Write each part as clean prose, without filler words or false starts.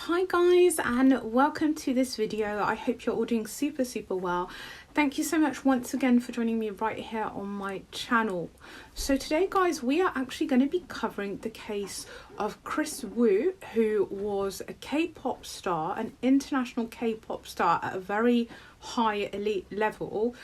Hi guys, and welcome to this video. I hope you're all doing super well. Thank you so much once again for joining me right here on my channel. So today guys, we are actually going to be covering the case of Kris Wu, who was a K-pop star, an international K-pop star at a very high elite level,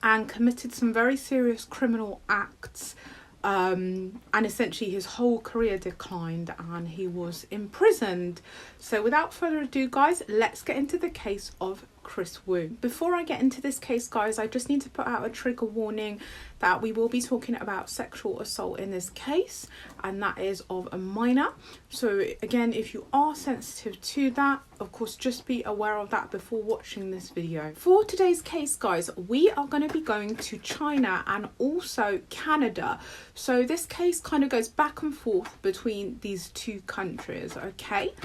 and committed some very serious criminal acts. And essentially his whole career declined and he was imprisoned. So without further ado guys, let's get into the case of Kris Wu. Before I get into this case guys, I just need to put out a trigger warning that we will be talking about sexual assault in this case, and that is of a minor. So again, if you are sensitive to that, of course just be aware of that before watching this video. For today's case guys, we are going to be going to China and also Canada. So this case kind of goes back and forth between these two countries, okay?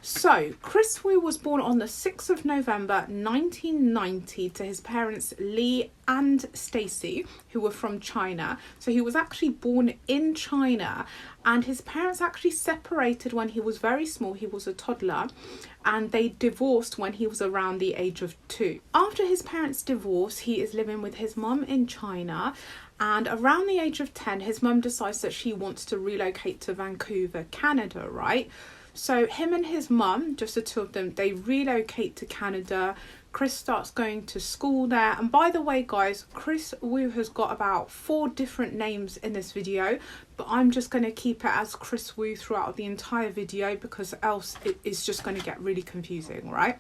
So, Kris Wu was born on the 6th of November 1990 to his parents Lee and Stacy, who were from China. So he was actually born in China, and his parents actually separated when he was very small. He was a toddler, and they divorced when he was around the age of 2. After his parents' divorce, he is living with his mum in China. And around the age of 10, his mum decides that she wants to relocate to Vancouver, Canada, right? So him and his mum, just the two of them, they relocate to Canada. Kris starts going to school there. And by the way, guys, Kris Wu has got about 4 different names in this video, but I'm just going to keep it as Kris Wu throughout the entire video because else it is just going to get really confusing, right?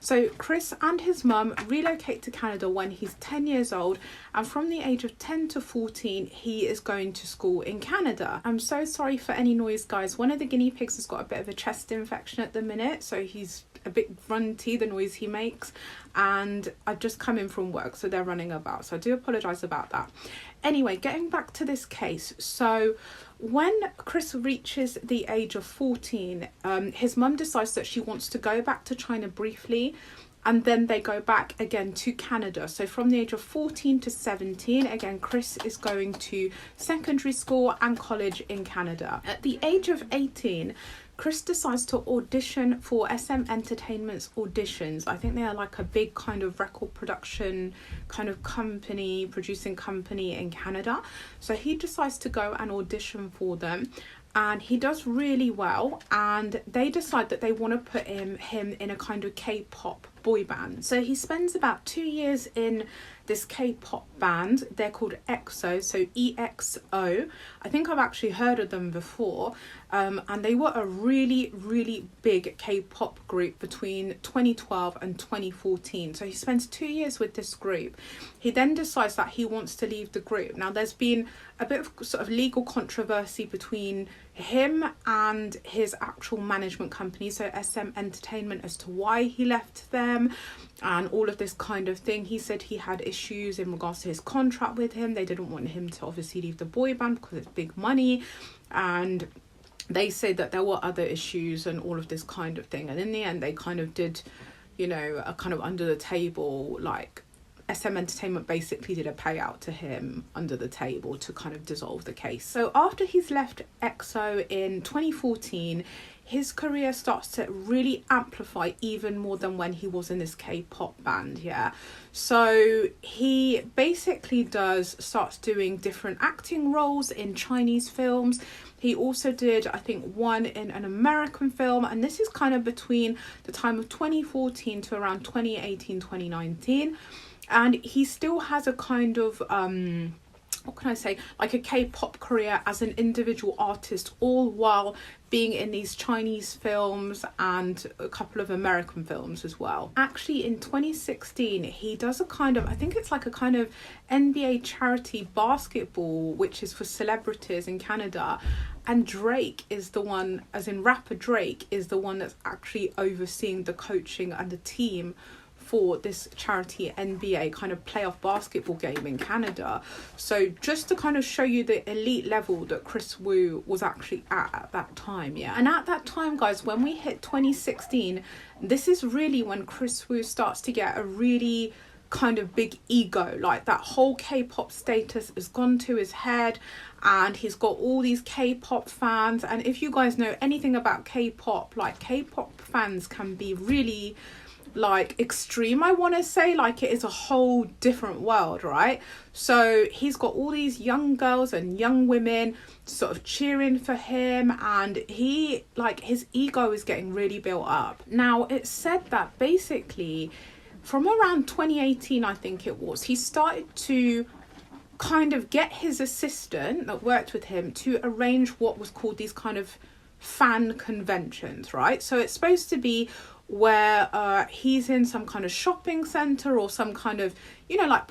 So Kris and his mum relocate to Canada when he's 10 years old, and from the age of 10 to 14 he is going to school in Canada. I'm so sorry for any noise guys. One of the guinea pigs has got a bit of a chest infection at the minute, so he's a bit grunty, the noise he makes, and I've just come in from work, so they're running about, so I do apologize about that. Anyway, getting back to this case, so when Kris reaches the age of 14, his mum decides that she wants to go back to China briefly, and then they go back again to Canada. So from the age of 14 to 17, again, Kris is going to secondary school and college in Canada. At the age of 18, Kris decides to audition for SM Entertainment's auditions. I think they are like a big kind of record production kind of company, producing company in Canada. So he decides to go and audition for them, and he does really well, and they decide that they want to put him in a kind of K-pop boy band. So he spends about 2 years in this K-pop band. They're called EXO, so EXO. I think I've actually heard of them before, and they were a really big K-pop group between 2012 and 2014. So he spends 2 years with this group. He then decides that he wants to leave the group. Now there's been a bit of sort of legal controversy between him and his actual management company, so SM Entertainment, as to why he left them and all of this kind of thing. He said he had issues in regards to his contract with him. They didn't want him to obviously leave the boy band because it's big money, and they said that there were other issues and all of this kind of thing. And in the end they kind of did, you know, a kind of under the table, like SM Entertainment basically did a payout to him under the table to kind of dissolve the case. So after he's left EXO in 2014, his career starts to really amplify even more than when he was in this K-pop band, yeah. So he basically starts doing different acting roles in Chinese films. He also did, I think, one in an American film, and this is kind of between the time of 2014 to around 2018, 2019. And he still has a kind of, what can I say, like a K-pop career as an individual artist, all while being in these Chinese films and a couple of American films as well. Actually, in 2016, he does a kind of, I think it's like a kind of NBA charity basketball, which is for celebrities in Canada. And Drake is the one, as in rapper Drake, is the one that's actually overseeing the coaching and the team for this charity NBA kind of playoff basketball game in Canada. So just to kind of show you the elite level that Kris Wu was actually at that time, yeah. And at that time, guys, when we hit 2016, this is really when Kris Wu starts to get a really kind of big ego. Like that whole K-pop status has gone to his head, and he's got all these K-pop fans. And if you guys know anything about K-pop, like K-pop fans can be really like extreme, I want to say. Like it is a whole different world, right? So he's got all these young girls and young women sort of cheering for him, and he, like, his ego is getting really built up. Now it's said that basically from around 2018, I think it was, he started to kind of get his assistant that worked with him to arrange what was called these kind of fan conventions, right? So it's supposed to be where he's in some kind of shopping center or some kind of, you know, like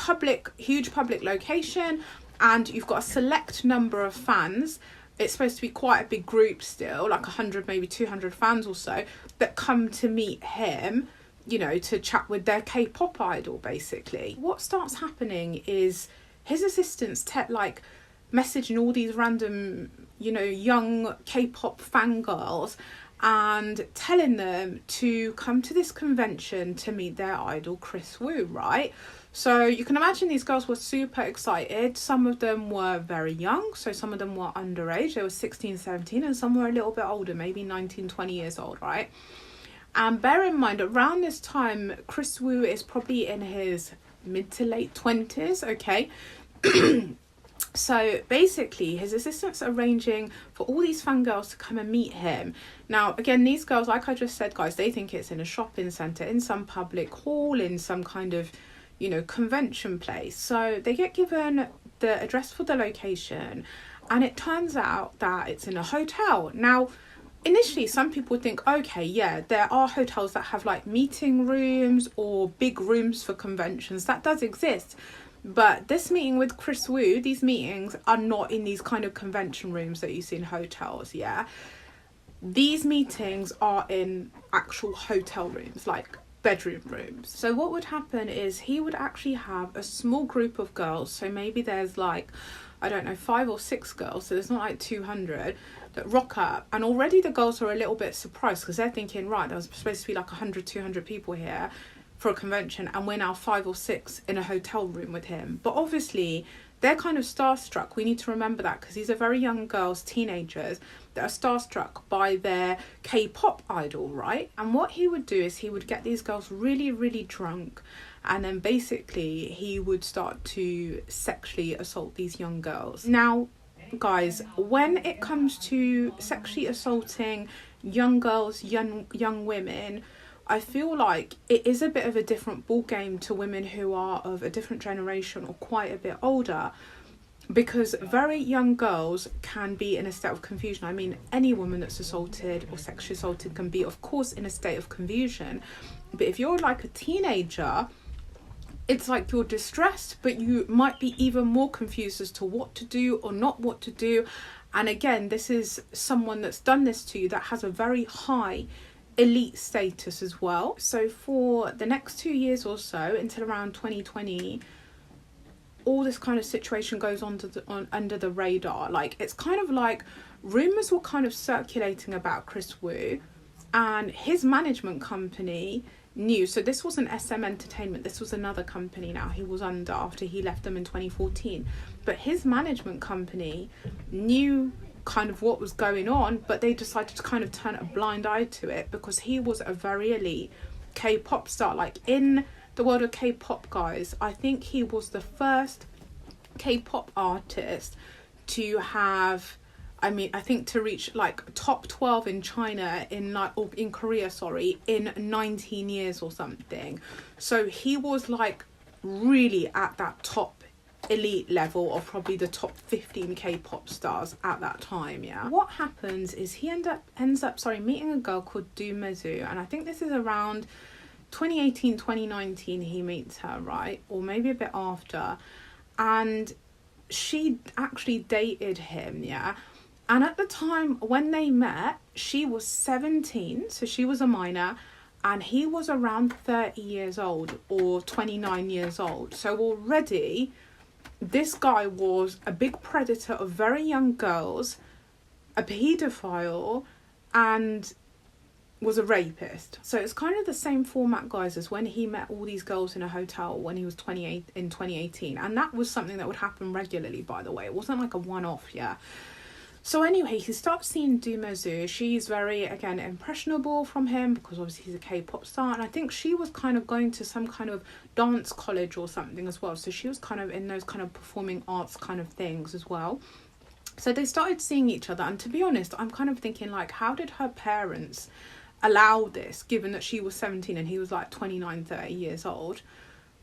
huge public location, and you've got a select number of fans. It's supposed to be quite a big group still, like 100, maybe 200 fans or so, that come to meet him, you know, to chat with their K-pop idol, basically. What starts happening is his assistants like messaging all these random, you know, young K-pop fangirls and telling them to come to this convention to meet their idol Kris Wu, right? So you can imagine these girls were super excited. Some of them were very young, so some of them were underage, they were 16, 17, and some were a little bit older, maybe 19, 20 years old, right? And bear in mind, around this time, Kris Wu is probably in his mid to late 20s, okay? So basically his assistant's arranging for all these fangirls to come and meet him. Now again, these girls, like I just said, guys, they think it's in a shopping centre, in some public hall, in some kind of, you know, convention place. So they get given the address for the location, and it turns out that it's in a hotel. Now initially some people would think, okay, yeah, there are hotels that have like meeting rooms or big rooms for conventions. That does exist. But this meeting with Kris Wu, these meetings are not in these kind of convention rooms that you see in hotels, yeah? These meetings are in actual hotel rooms, like bedroom rooms. So what would happen is he would actually have a small group of girls. So maybe there's like, I don't know, 5 or 6 girls. So there's not like 200 that rock up. And already the girls are a little bit surprised because they're thinking, right, there's supposed to be like 100, 200 people here for a convention, and we're now 5 or 6 in a hotel room with him. But obviously they're kind of starstruck. We need to remember that, because these are very young girls, teenagers, that are starstruck by their K-pop idol, right? And what he would do is he would get these girls really, really drunk, and then basically he would start to sexually assault these young girls. Now guys, when it comes to sexually assaulting young girls, young women, I feel like it is a bit of a different ball game to women who are of a different generation or quite a bit older, because very young girls can be in a state of confusion. I mean, any woman that's assaulted or sexually assaulted can be, of course, in a state of confusion. But if you're like a teenager, it's like you're distressed, but you might be even more confused as to what to do or not what to do. And again, this is someone that's done this to you that has a very high elite status as well. So for the next 2 years or so, until around 2020, all this kind of situation goes on under the radar. Like, it's kind of like rumours were kind of circulating about Kris Wu, and his management company knew. So this wasn't SM Entertainment, this was another company now he was under after he left them in 2014. But his management company knew kind of what was going on, but they decided to kind of turn a blind eye to it, because he was a very elite K-pop star. Like, in the world of K-pop, guys, I think he was the first K-pop artist to have, I mean, I think to reach like top 12 in China or in Korea, in 19 years or something. So he was like really at that top elite level of probably the top 15 K-pop stars at that time, yeah? What happens is he ends up meeting a girl called Do Mezu, and I think this is around 2018, 2019 he meets her, right? Or maybe a bit after. And she actually dated him, yeah? And at the time when they met, she was 17, so she was a minor, and he was around 30 years old or 29 years old. So already this guy was a big predator of very young girls, a paedophile, and was a rapist. So it's kind of the same format, guys, as when he met all these girls in a hotel when he was 28 in 2018. And that was something that would happen regularly, by the way. It wasn't like a one-off, yeah. So anyway, he starts seeing Do Zhu. She's very, again, impressionable from him because obviously he's a K-pop star. And I think she was kind of going to some kind of dance college or something as well. So she was kind of in those kind of performing arts kind of things as well. So they started seeing each other. And to be honest, I'm kind of thinking, like, how did her parents allow this, given that she was 17 and he was like 29, 30 years old?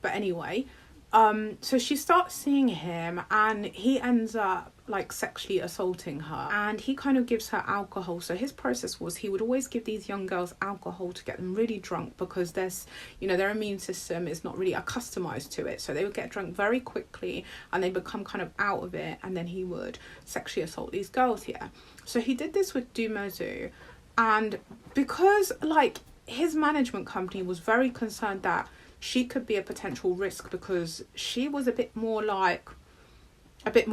But anyway, so she starts seeing him and he ends up like sexually assaulting her, and he kind of gives her alcohol. So his process was he would always give these young girls alcohol to get them really drunk because there's, you know, their immune system is not really accustomed to it, so they would get drunk very quickly and they become kind of out of it, and then he would sexually assault these girls here. So he did this with Do Zhu, and because like his management company was very concerned that she could be a potential risk because she was a bit more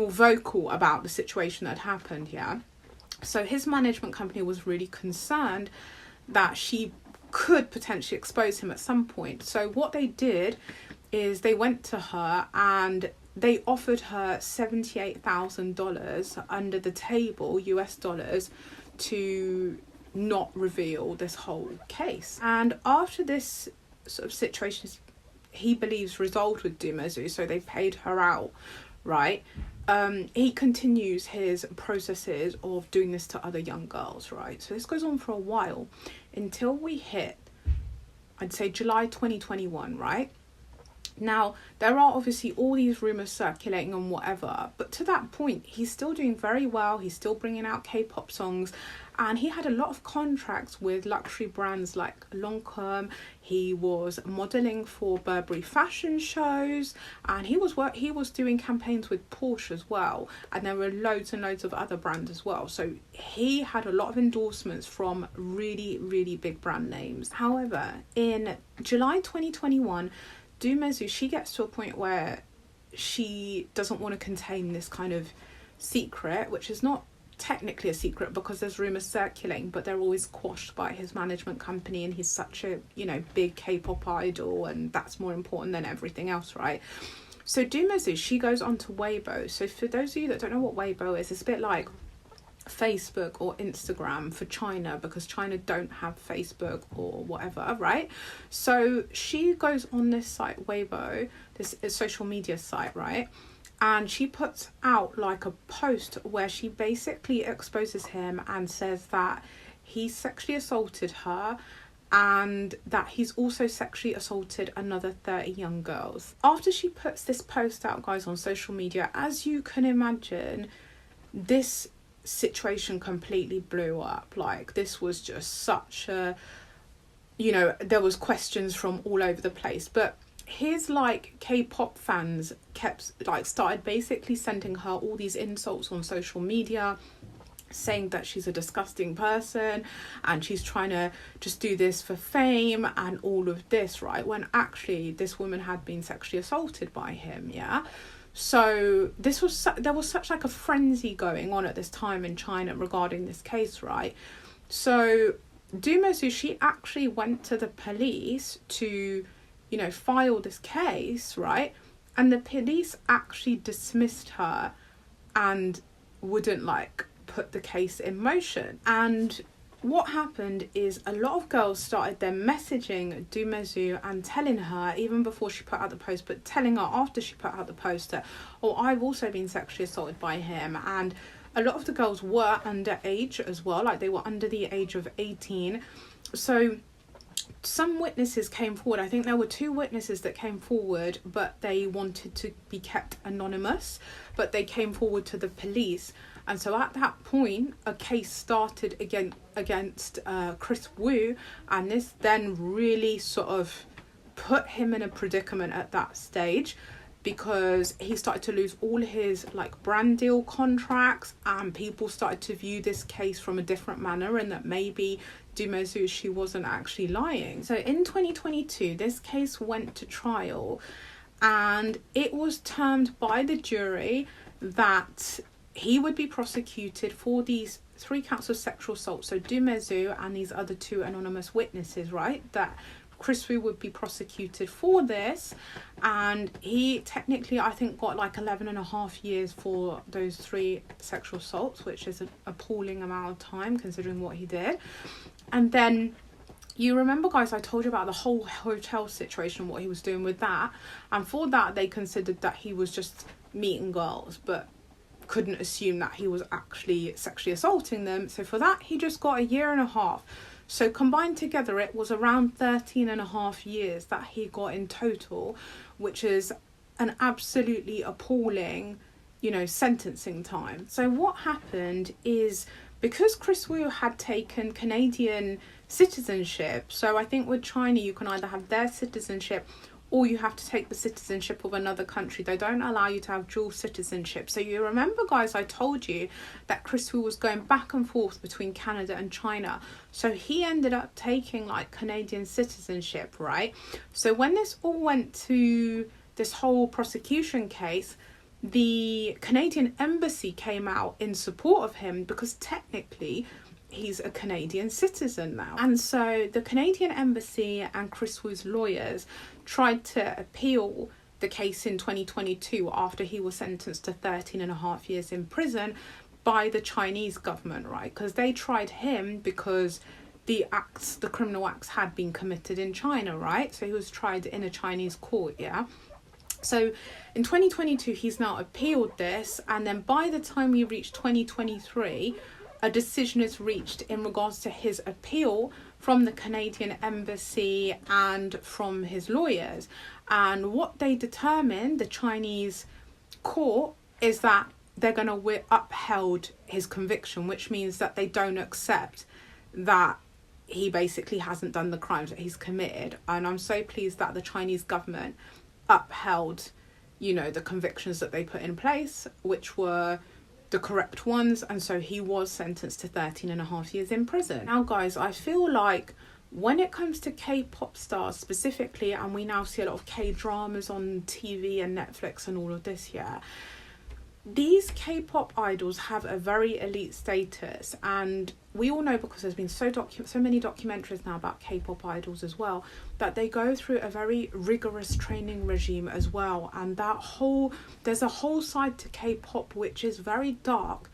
vocal about the situation that happened, yeah. So his management company was really concerned that she could potentially expose him at some point. So what they did is they went to her and they offered her $78,000 under the table, US dollars, to not reveal this whole case. And after this sort of situation, he believes resolved with Do Zhu, so they paid her out, right? He continues his processes of doing this to other young girls, right? So this goes on for a while until we hit, I'd say, July 2021, right? Now, there are obviously all these rumours circulating and whatever, but to that point, he's still doing very well. He's still bringing out K-pop songs, and he had a lot of contracts with luxury brands like Lancôme. He was modelling for Burberry fashion shows, and he was doing campaigns with Porsche as well, and there were loads and loads of other brands as well. So he had a lot of endorsements from really, really big brand names. However, in July 2021, Do Zhu, she gets to a point where she doesn't want to contain this kind of secret, which is not technically a secret because there's rumours circulating, but they're always quashed by his management company, and he's such a, you know, big K-pop idol, and that's more important than everything else, right? So Do Zhu, she goes onto Weibo. So for those of you that don't know what Weibo is, it's a bit like Facebook or Instagram for China, because China don't have Facebook or whatever, right? So she goes on this site Weibo, this social media site, right? And she puts out like a post where she basically exposes him and says that he sexually assaulted her and that he's also sexually assaulted another 30 young girls. After she puts this post out, guys, on social media, as you can imagine, this situation completely blew up. Like, this was just such a, you know, there was questions from all over the place, but his like K-pop fans started basically sending her all these insults on social media, saying that she's a disgusting person and she's trying to just do this for fame and all of this, right? When actually this woman had been sexually assaulted by him, yeah? So this was there was such like a frenzy going on at this time in China regarding this case, right? So Do Zhu, she actually went to the police to, you know, file this case, right? And the police actually dismissed her and wouldn't like put the case in motion. And what happened is a lot of girls started then messaging Do Zhu and telling her, even before she put out the post, but telling her after she put out the post that, oh, I've also been sexually assaulted by him. And a lot of the girls were underage as well, like they were under the age of 18. So some witnesses came forward. I think there were 2 witnesses that came forward, but they wanted to be kept anonymous, but they came forward to the police. And so at that point, a case started against Kris Wu, and this then really sort of put him in a predicament at that stage, because he started to lose all his like brand deal contracts, and people started to view this case from a different manner, and that maybe Do Zhu, she wasn't actually lying. So in 2022, this case went to trial, and it was termed by the jury that he would be prosecuted for these 3 counts of sexual assault. So Du Meizu and these other 2 anonymous witnesses, right? That Kris Wu would be prosecuted for this, and he technically, I think, got like 11.5 years for those 3 sexual assaults, which is an appalling amount of time considering what he did. And then you remember, guys, I told you about the whole hotel situation, what he was doing with that, and for that they considered that he was just meeting girls, but couldn't assume that he was actually sexually assaulting them. So for that he just got 1.5 years. So combined together, it was around 13.5 years that he got in total, which is an absolutely appalling, you know, sentencing time. So what happened is, because Kris Wu had taken Canadian citizenship, so I think with China you can either have their citizenship or you have to take the citizenship of another country. They don't allow you to have dual citizenship. So you remember, guys, I told you that Kris Wu was going back and forth between Canada and China. So he ended up taking like Canadian citizenship, right? So when this all went to this whole prosecution case, the Canadian embassy came out in support of him because technically he's a Canadian citizen now. And so the Canadian embassy and Kris Wu's lawyers tried to appeal the case in 2022 after he was sentenced to 13.5 years in prison by the Chinese government, right? Because they tried him because the criminal acts had been committed in China, right? So he was tried in a Chinese court, yeah? So in 2022, he's now appealed this, and then by the time we reach 2023, a decision is reached in regards to his appeal from the Canadian embassy and from his lawyers. And what they determined, the Chinese court, is that they're going to upheld his conviction, which means that they don't accept that he basically hasn't done the crimes that he's committed. And I'm so pleased that the Chinese government upheld, you know, the convictions that they put in place, which were the correct ones, and so he was sentenced to 13.5 years in prison. Now, guys, I feel like when it comes to K-pop stars specifically, and we now see a lot of K-dramas on TV and Netflix and all of this, yeah, these K-pop idols have a very elite status, and we all know, because there's been so many documentaries now about K-pop idols as well, that they go through a very rigorous training regime as well. And there's a whole side to K-pop which is very dark,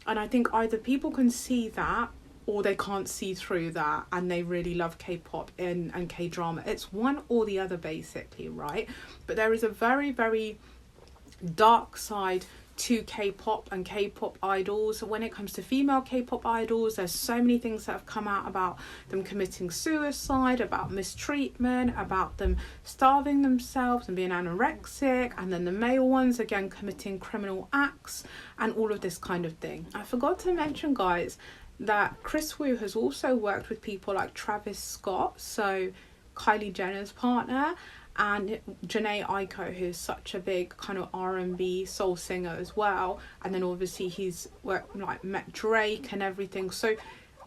and I think either people can see that or they can't see through that, and they really love K-pop and K-drama. It's one or the other, basically, right? But there is a very, very dark side to K-pop and K-pop idols. When it comes to female K-pop idols, there's so many things that have come out about them committing suicide, about mistreatment, about them starving themselves and being anorexic, and then the male ones again committing criminal acts and all of this kind of thing. I forgot to mention, guys, that Kris Wu has also worked with people like Travis Scott, so Kylie Jenner's partner, and Jhené Aiko, who's such a big kind of R&B soul singer as well. And then obviously he's worked, like, met Drake and everything. So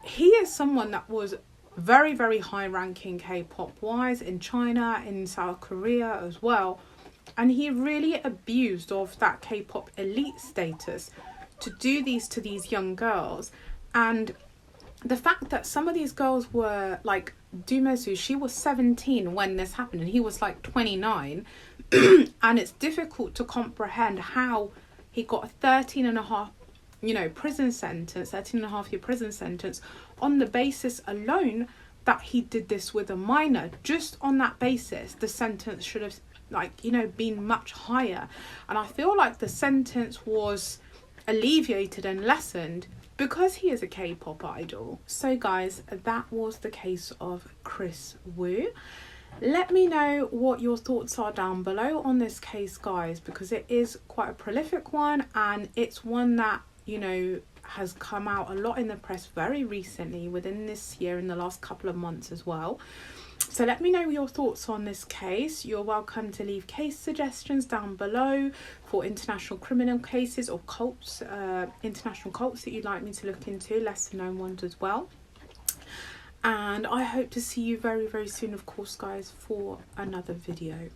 he is someone that was very, very high ranking K-pop wise in China, in South Korea as well. And he really abused of that K-pop elite status to do these to these young girls. And the fact that some of these girls were like Du Meizu, she was 17 when this happened and he was like 29. And it's difficult to comprehend how he got a 13.5 prison sentence, 13.5 year prison sentence on the basis alone that he did this with a minor. Just on that basis, the sentence should have been much higher. And I feel like the sentence was alleviated and lessened because he is a K-pop idol. So guys, that was the case of Kris Wu. Let me know what your thoughts are down below on this case, guys, because it is quite a prolific one, and it's one that, has come out a lot in the press very recently, within this year, in the last couple of months as well. So let me know your thoughts on this case. You're welcome to leave case suggestions down below for international criminal cases or cults, international cults that you'd like me to look into, lesser known ones as well. And I hope to see you very, very soon, of course, guys, for another video.